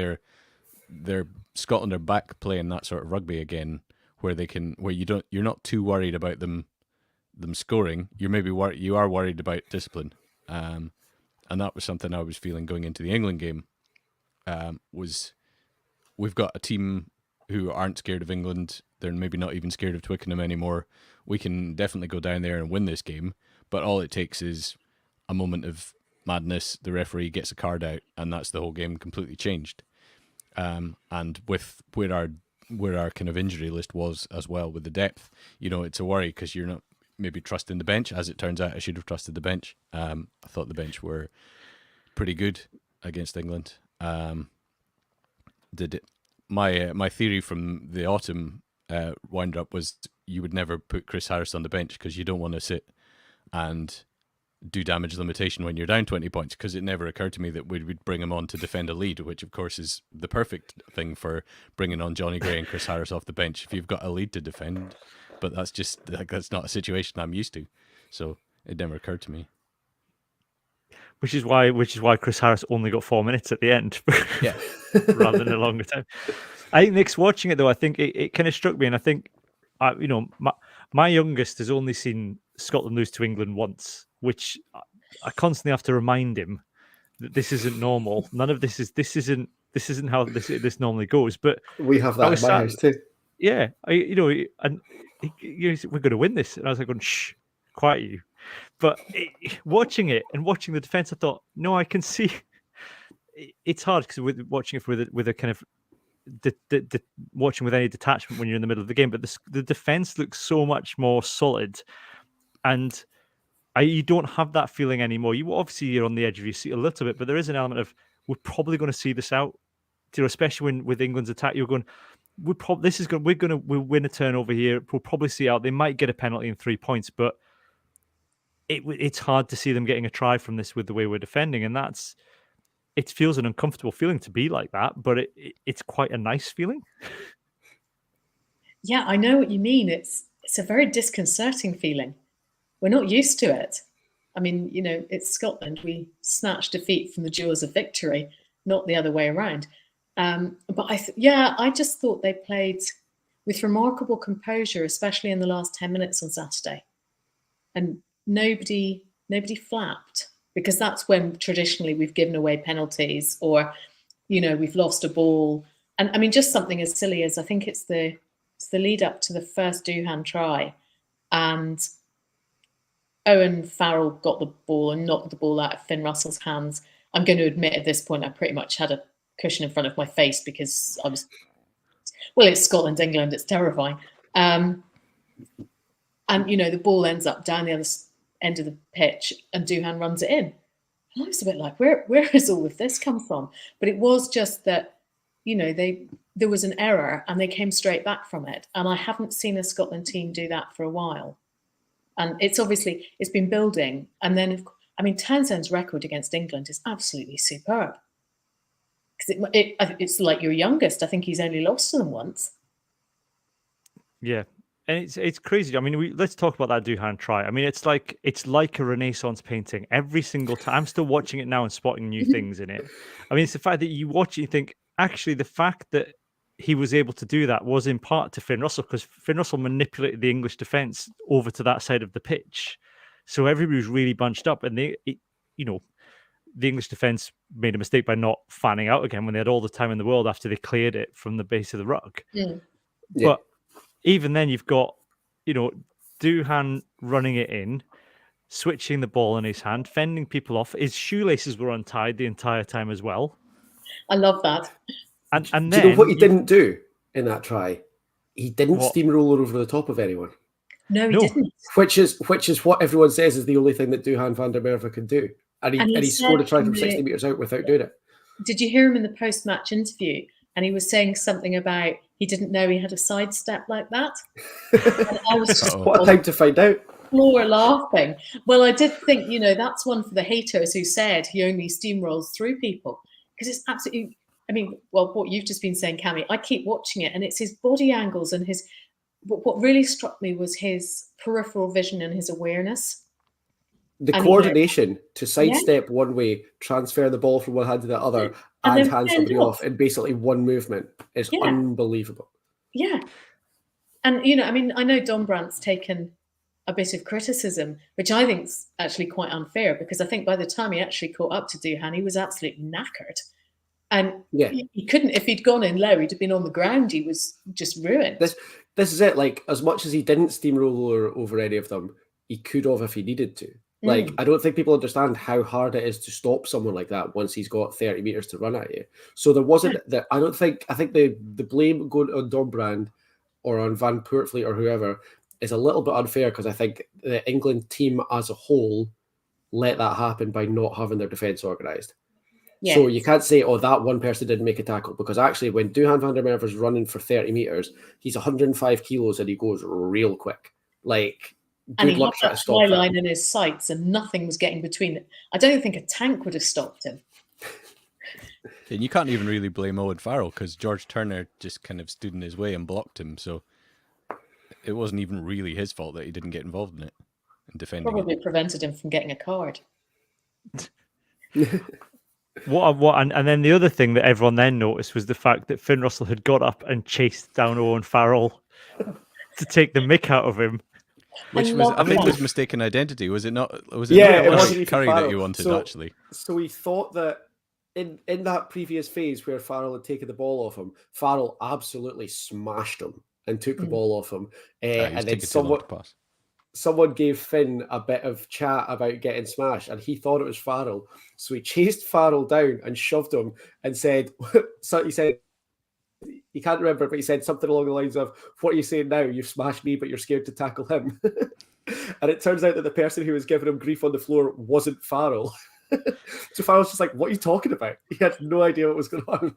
Scotland are back playing that sort of rugby again, where you're not too worried about them scoring. You are worried about discipline. And that was something I was feeling going into the England game. We've got a team who aren't scared of England. They're maybe not even scared of Twickenham anymore. We can definitely go down there and win this game. But all it takes is a moment of madness. The referee gets a card out, and that's the whole game completely changed. And with where our kind of injury list was as well, with the depth, it's a worry because you're not maybe trusting the bench. As it turns out, I should have trusted the bench. I thought the bench were pretty good against England. My theory from the autumn wind up was you would never put Chris Harris on the bench because you don't want to sit and do damage limitation when you're down 20 points, because it never occurred to me that we would bring him on to defend a lead, which of course is the perfect thing for bringing on Johnny Gray and Chris Harris off the bench if you've got a lead to defend. But that's not a situation I'm used to, so it never occurred to me. Which is why Chris Harris only got 4 minutes at the end, Yeah, rather than a longer time. I think Nick's watching it though. I think it kind of struck me, and I think, my youngest has only seen Scotland lose to England once, which I constantly have to remind him that this isn't normal. None of this isn't how this normally goes. But we have that in my house too. Yeah, we're going to win this, and I was like, going, shh, quiet you. But watching it and watching the defense, I thought, no, I can see. It's hard because watching it with a kind of watching with any detachment when you're in the middle of the game. But the defense looks so much more solid, and you don't have that feeling anymore. You're on the edge of your seat a little bit, but there is an element of we're probably going to see this out. Especially with England's attack, you're going, we'll win a turnover here. We'll probably see out. They might get a penalty in 3 points, but it's hard to see them getting a try from this with the way we're defending, and it feels an uncomfortable feeling to be like that, but it's quite a nice feeling. Yeah, I know what you mean. It's a very disconcerting feeling. We're not used to it. I mean, it's Scotland. We snatch defeat from the jaws of victory, not the other way around. But I just thought they played with remarkable composure, especially in the last 10 minutes on Saturday. And nobody flapped, because that's when traditionally we've given away penalties or, we've lost a ball. And I mean, just something as silly as, I think it's the lead up to the first Duhan try, and Owen Farrell got the ball and knocked the ball out of Finn Russell's hands. I'm going to admit at this point I pretty much had a cushion in front of my face because it's Scotland, England, it's terrifying. And the ball ends up down the other end of the pitch, and Duhan runs it in. And I was a bit like, where has all of this come from? But it was just that, there was an error and they came straight back from it. And I haven't seen a Scotland team do that for a while. And it's been building. And then, Townsend's record against England is absolutely superb. Because it's like your youngest. I think he's only lost to them once. Yeah. And it's crazy. Let's talk about that Duhan try. It's like a Renaissance painting every single time. I'm still watching it now and spotting new things in it. It's the fact that you watch it and you think, actually, the fact that he was able to do that was in part to Finn Russell, because Finn Russell manipulated the English defence over to that side of the pitch. So everybody was really bunched up, and the English defence made a mistake by not fanning out again when they had all the time in the world after they cleared it from the base of the ruck. Yeah. But even then, you've got, Duhan running it in, switching the ball in his hand, fending people off. His shoelaces were untied the entire time as well. I love that. And then, do you know what he didn't do in that try? He didn't steamroller over the top of anyone. No, he didn't. Which is what everyone says is the only thing that Duhan van der Merwe can do. And he scored a try from 60 metres out without doing it. Did you hear him in the post-match interview? And he was saying something about he didn't know he had a sidestep like that. And I was just what a time to find out. Floor laughing. Well, I did think, that's one for the haters who said he only steamrolls through people. Because it's absolutely, what you've just been saying, Cammy, I keep watching it and it's his body angles and what really struck me was his peripheral vision and his awareness. The coordination to sidestep one way, transfer the ball from one hand to the other, and hand somebody off in basically one movement is unbelievable. Yeah. And, I know Don Brandt's taken a bit of criticism, which I think is actually quite unfair, because I think by the time he actually caught up to Duhan, he was absolutely knackered. And he couldn't, if he'd gone in low, he'd have been on the ground. He was just ruined. This is it. Like, as much as he didn't steamroller over any of them, he could have if he needed to. Like, I don't think people understand how hard it is to stop someone like that once he's got 30 metres to run at you. So there wasn't that. I think the blame going on Don Brand or on Van Poortvliet or whoever is a little bit unfair, because I think the England team as a whole let that happen by not having their defence organised. Yeah. So you can't say, that one person didn't make a tackle, because actually when Duhan van der Merwe is running for 30 metres, he's 105 kilos and he goes real quick. Like, and he had that fly line in his sights and nothing was getting between it. I don't think a tank would have stopped him. And you can't even really blame Owen Farrell, because George Turner just kind of stood in his way and blocked him. So it wasn't even really his fault that he didn't get involved in it and defending. Probably prevented him from getting a card. And then the other thing that everyone then noticed was the fact that Finn Russell had got up and chased down Owen Farrell to take the mick out of him. Which was mistaken identity, was it not? Was it it wasn't Curry that you wanted, actually? So he thought that in that previous phase where Farrell had taken the ball off him, Farrell absolutely smashed him and took the ball off him. And then someone gave Finn a bit of chat about getting smashed, and he thought it was Farrell. So he chased Farrell down and shoved him and said, he said, he can't remember, but he said something along the lines of, "What are you saying now? You've smashed me, but you're scared to tackle him." And it turns out that the person who was giving him grief on the floor wasn't Farrell. So Farrell's just like, "What are you talking about?" He had no idea what was going on.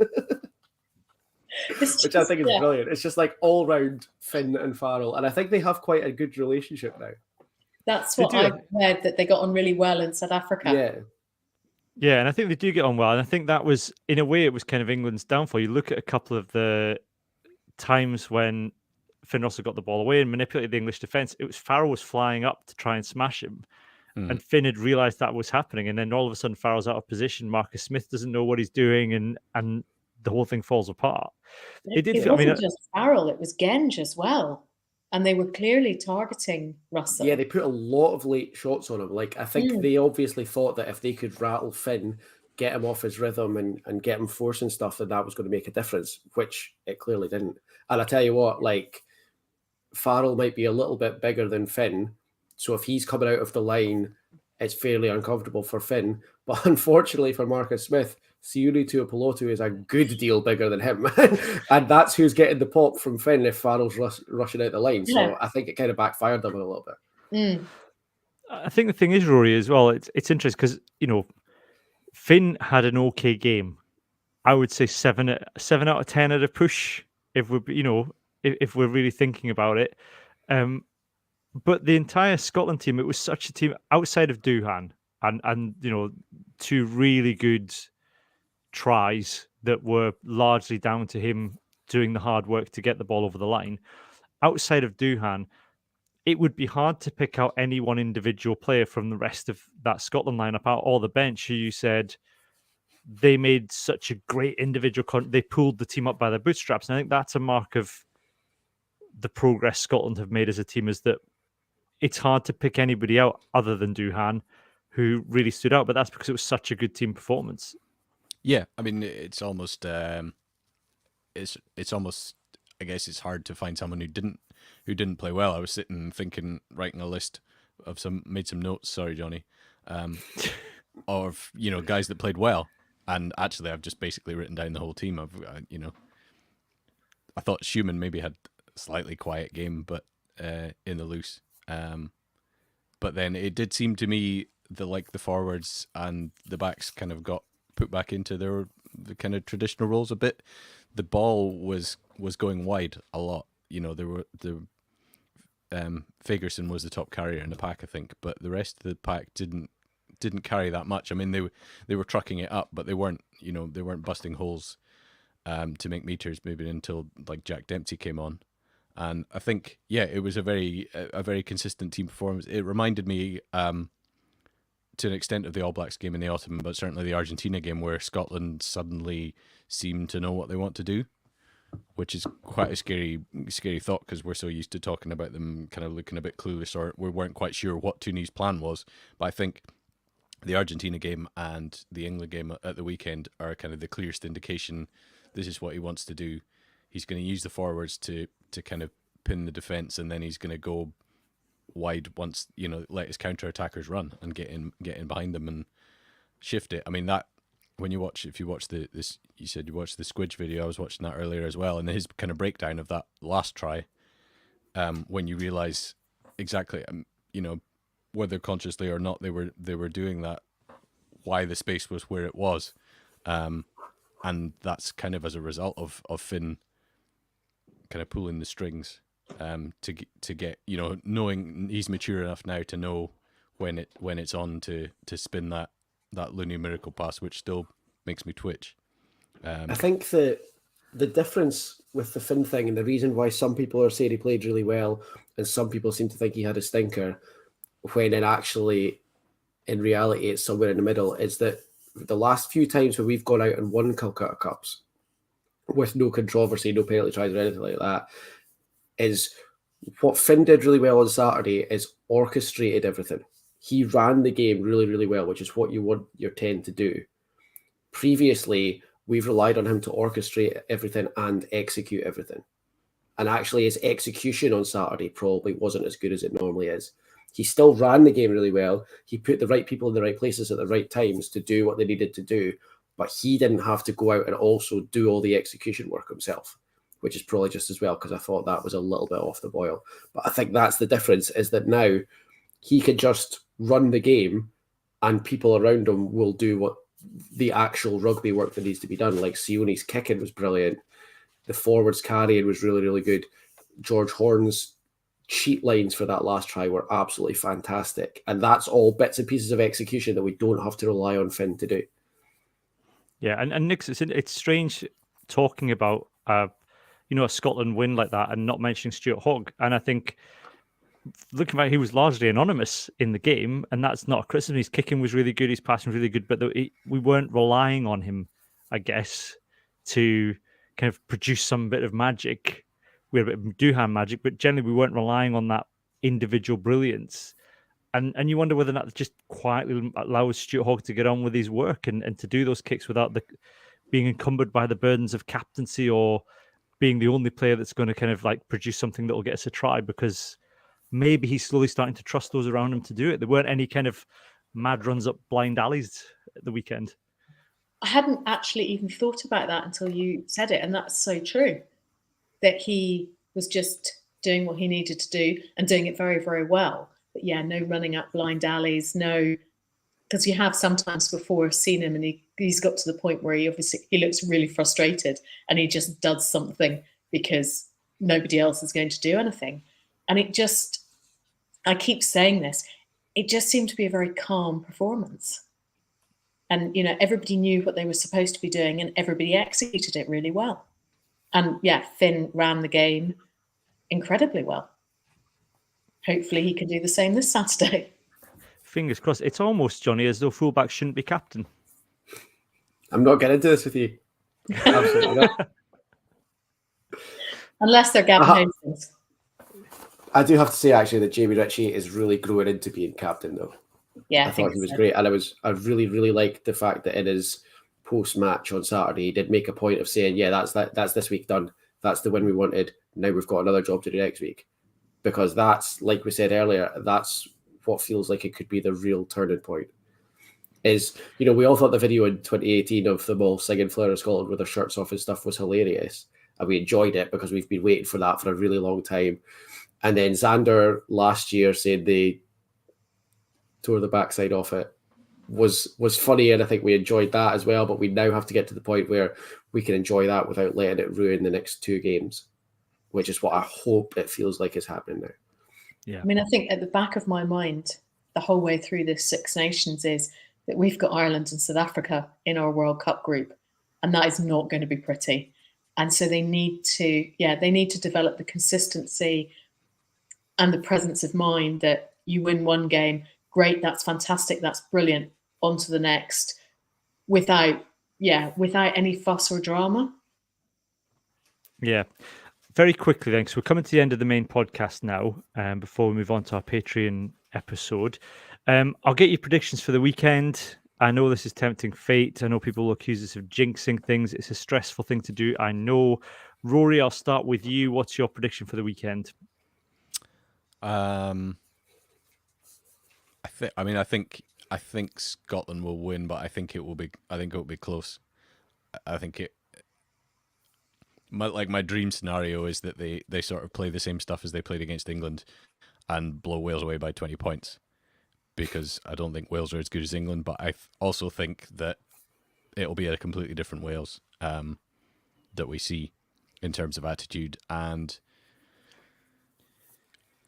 Which I think is brilliant. It's just like all round Finn and Farrell. And I think they have quite a good relationship now. That's what I've heard, that they got on really well in South Africa. Yeah. Yeah, and I think they do get on well. And I think that was, in a way, it was kind of England's downfall. You look at a couple of the times when Finn Russell got the ball away and manipulated the English defence, it was Farrell was flying up to try and smash him. And Finn had realised that was happening. And then all of a sudden, Farrell's out of position. Marcus Smith doesn't know what he's doing. And the whole thing falls apart. It wasn't just Farrell, it was Genge as well. And they were clearly targeting Russell. Yeah, they put a lot of late shots on him. Like, I think they obviously thought that if they could rattle Finn, get him off his rhythm and get him forcing stuff, that was going to make a difference, which it clearly didn't. And I tell you what, like, Farrell might be a little bit bigger than Finn. So if he's coming out of the line, it's fairly uncomfortable for Finn. But unfortunately for Marcus Smith, Siuni Tuipulotu is a good deal bigger than him. And that's who's getting the pop from Finn if Farrell's rushing out the line. So I think it kind of backfired them a little bit. I think the thing is, Rory, as well, it's interesting because, Finn had an okay game. I would say 7 out of 10 at a push if we're, if we're really thinking about it. But the entire Scotland team, it was such a team outside of Duhan and two really good tries that were largely down to him doing the hard work to get the ball over the line. Outside of Duhan, it would be hard to pick out any one individual player from the rest of that Scotland lineup out or the bench who you said they made such a great individual. They pulled the team up by their bootstraps, and I think that's a mark of the progress Scotland have made as a team. Is that it's hard to pick anybody out other than Duhan who really stood out, but that's because it was such a good team performance. Yeah, I mean, it's almost it's almost. I guess it's hard to find someone who didn't play well. I was sitting thinking, writing a list of made some notes. Sorry, Johnny, of guys that played well, and actually I've just basically written down the whole team. I thought Schumann maybe had a slightly quiet game, but in the loose. But then it did seem to me that the forwards and the backs kind of got put back into the kind of traditional roles a bit. The ball was going wide a lot. Fagerson was the top carrier in the pack, I think, but the rest of the pack didn't carry that much. I mean, they were trucking it up, but they weren't busting holes to make meters maybe until Jack Dempsey came on. And I think, it was a very consistent team performance. It reminded me to an extent of the All Blacks game in the autumn, but certainly the Argentina game where Scotland suddenly seemed to know what they want to do, which is quite a scary thought because we're so used to talking about them kind of looking a bit clueless, or we weren't quite sure what Tooney's plan was. But I think the Argentina game and the England game at the weekend are kind of the clearest indication this is what he wants to do. He's going to use the forwards to kind of pin the defence, and then he's going to go wide once, let his counter-attackers run and get in behind them and shift it. I mean, that if you watch this, you said you watched the Squidge video, I was watching that earlier as well, and his kind of breakdown of that last try, when you realise exactly, whether consciously or not they were doing that, why the space was where it was, and that's kind of as a result of Finn kind of pulling the strings to get knowing he's mature enough now to know when it's on to spin that loony miracle pass, which still makes me twitch. I think the difference with the Finn thing, and the reason why some people are saying he played really well and some people seem to think he had a stinker, when in reality it's somewhere in the middle, is that the last few times where we've gone out and won Calcutta Cups with no controversy, no penalty tries or anything like that, is what Finn did really well on Saturday is orchestrated everything. He ran the game really, really well, which is what you want your 10 to do. Previously, we've relied on him to orchestrate everything and execute everything. And actually, his execution on Saturday probably wasn't as good as it normally is. He still ran the game really well. He put the right people in the right places at the right times to do what they needed to do, but he didn't have to go out and also do all the execution work himself, which is probably just as well, because I thought that was a little bit off the boil. But I think that's the difference, is that now he can just run the game and people around him will do what the actual rugby work that needs to be done. Like Sione's kicking was brilliant. The forwards carrying was really, really good. George Horn's cheat lines for that last try were absolutely fantastic. And that's all bits and pieces of execution that we don't have to rely on Finn to do. Yeah, and Nick, it's strange talking about a Scotland win like that and not mentioning Stuart Hogg. And I think looking back, he was largely anonymous in the game, and that's not a criticism. His kicking was really good, his passing was really good, but we weren't relying on him, I guess, to kind of produce some bit of magic. We had a bit of Duhan magic, but generally we weren't relying on that individual brilliance. And you wonder whether that just quietly allows Stuart Hogg to get on with his work and to do those kicks without being encumbered by the burdens of captaincy or being the only player that's going to kind of produce something that will get us a try, because maybe he's slowly starting to trust those around him to do it. There weren't any kind of mad runs up blind alleys at the weekend. I hadn't actually even thought about that until you said it, and that's so true, that he was just doing what he needed to do and doing it very, very well. But yeah, no running up blind alleys, no, because you have sometimes before seen him and he's got to the point where he looks really frustrated and he just does something because nobody else is going to do anything. And I keep saying this, it just seemed to be a very calm performance. And, everybody knew what they were supposed to be doing and everybody executed it really well. And yeah, Finn ran the game incredibly well. Hopefully he can do the same this Saturday. Fingers crossed. It's almost, Johnny, as though fullback shouldn't be captain. I'm not getting into this with you. Absolutely not. Unless they're Gavin Hastings. I do have to say, actually, that Jamie Ritchie is really growing into being captain, though. Yeah, I thought he was great. And I really, really liked the fact that in his post-match on Saturday, he did make a point of saying, yeah, that's this week done. That's the win we wanted. Now we've got another job to do next week. Because that's, like we said earlier, that's what feels like it could be the real turning point. Is, we all thought the video in 2018 of them all singing Fleur of Scotland with their shirts off and stuff was hilarious. And we enjoyed it because we've been waiting for that for a really long time. And then Xander last year said they tore the backside off it was funny, and I think we enjoyed that as well. But we now have to get to the point where we can enjoy that without letting it ruin the next two games, which is what I hope it feels like is happening now. Yeah. I mean, I think at the back of my mind, the whole way through this Six Nations is that we've got Ireland and South Africa in our World Cup group, and that is not going to be pretty. And so they need to develop the consistency and the presence of mind that you win one game, great, that's fantastic, that's brilliant, on to the next, without any fuss or drama. Yeah. Very quickly then, because we're coming to the end of the main podcast now, before we move on to our Patreon episode. I'll get your predictions for the weekend. I know this is tempting fate. I know people will accuse us of jinxing things. It's a stressful thing to do. I know. Rory, I'll start with you. What's your prediction for the weekend? I think Scotland will win, but I think it will be close. My dream scenario is that they sort of play the same stuff as they played against England and blow Wales away by 20 points, because I don't think Wales are as good as England, but I also think that it'll be a completely different Wales that we see in terms of attitude. And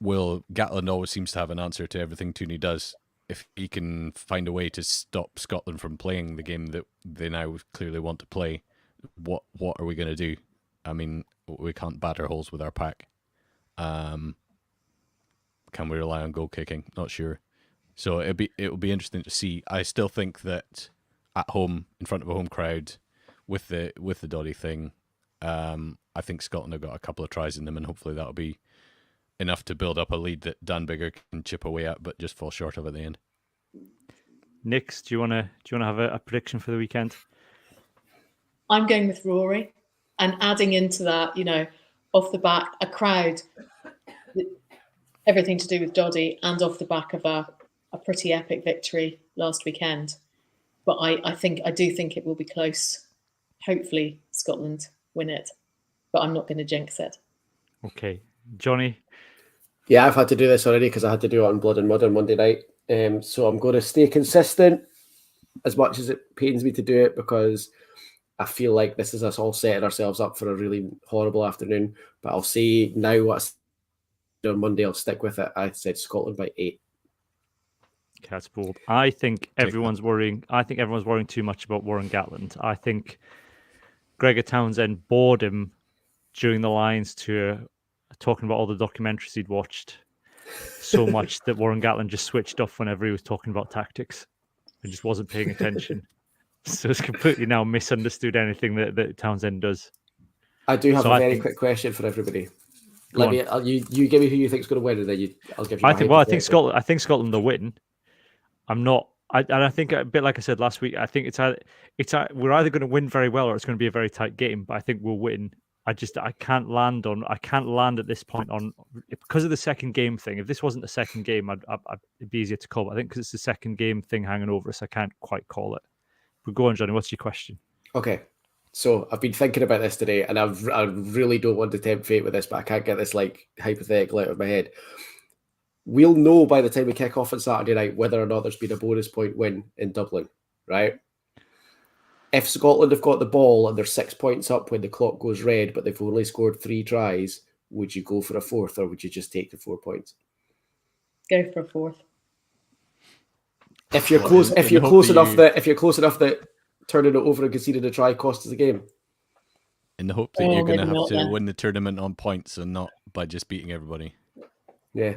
Will Gatland always seems to have an answer to everything Tooney does. If he can find a way to stop Scotland from playing the game that they now clearly want to play, what are we going to do? I mean, we can't batter holes with our pack. Can we rely on goal kicking? Not sure. So it'll be interesting to see. I still think that at home, in front of a home crowd, with the Doddy thing, I think Scotland have got a couple of tries in them, and hopefully that'll be enough to build up a lead that Dan Biggar can chip away at, but just fall short of at the end. Nix, do you want to have a prediction for the weekend? I'm going with Rory, and adding into that, off the back, a crowd, everything to do with Doddy, and off the back of a pretty epic victory last weekend. But I do think it will be close. Hopefully Scotland win it, but I'm not going to jinx it. Okay. Johnny? Yeah, I've had to do this already because I had to do it on Blood and Mud on Monday night. So I'm going to stay consistent as much as it pains me to do it, because I feel like this is us all setting ourselves up for a really horrible afternoon. But I'll say now what I said on Monday, I'll stick with it. I said Scotland by 8. Okay, that's bold. I think everyone's worrying too much about Warren Gatland. I think Gregor Townsend bored him during the Lions tour, talking about all the documentaries he'd watched so much that Warren Gatland just switched off whenever he was talking about tactics and just wasn't paying attention. So it's completely now misunderstood anything that Townsend does. I do have a very quick question for everybody. You give me who you think is going to win, and then I'll give you. I think Scotland will win. I think a bit like I said last week. I think we're either going to win very well or it's going to be a very tight game. But I think we'll win. I can't land at this point on, because of the second game thing. If this wasn't the second game, it'd be easier to call. But I think because it's the second game thing hanging over us, I can't quite call it. But go on, Johnny. What's your question? Okay, so I've been thinking about this today, and I really don't want to tempt fate with this, but I can't get this hypothetical out of my head. we'll know by the time we kick off on Saturday night whether or not there's been a bonus point win in Dublin, right? If Scotland have got the ball and they're 6 points up when the clock goes red, but they've only scored 3 tries, would you go for a fourth or would you just take the 4 points? Go for a fourth. If you're close, if you're close enough that turning it over and conceding a try costs us a game. In the hope that you're going to have to win the tournament on points and not by just beating everybody. Yeah.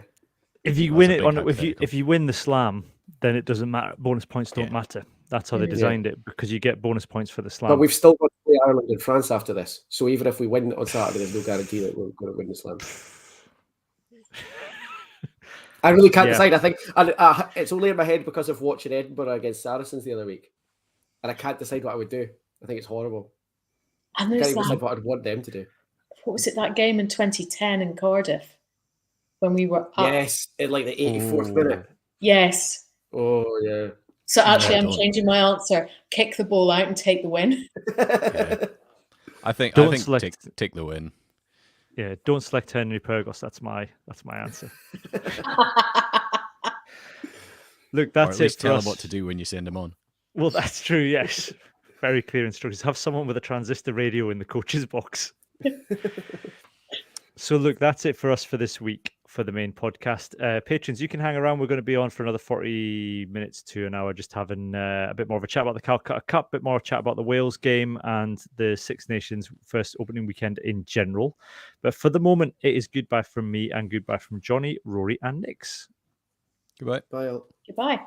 If you win it on, if you win the slam, then it doesn't matter. Bonus points don't matter. That's how they designed it, because you get bonus points for the slam. But we've still got to play Ireland and France after this. So even if we win on Saturday, there's no guarantee that we're going to win the slam. I really can't decide. I think it's only in my head because of watching Edinburgh against Saracens the other week. And I can't decide what I would do. I think it's horrible. And I can't even decide what I'd want them to do. What was it, that game in 2010 in Cardiff? When we were up? Yes, in like the 84th minute. Yes. Oh, yeah. So actually, I'm changing my answer. Kick the ball out and take the win. I think take the win. Yeah, don't select Henry Pyrgos. That's my answer. Look, that's or at least it. Tell him what to do when you send him on. Well, that's true. Yes, very clear instructions. Have someone with a transistor radio in the coach's box. So look, that's it for us for this week for the main podcast. Patrons, you can hang around. We're going to be on for another 40 minutes to an hour, just having a bit more of a chat about the Calcutta Cup, a bit more chat about the Wales game and the Six Nations first opening weekend in general. But for the moment, it is goodbye from me and goodbye from Johnny, Rory and Nix. Goodbye. Bye all. Goodbye.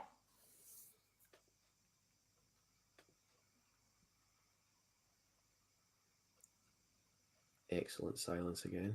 Excellent silence again.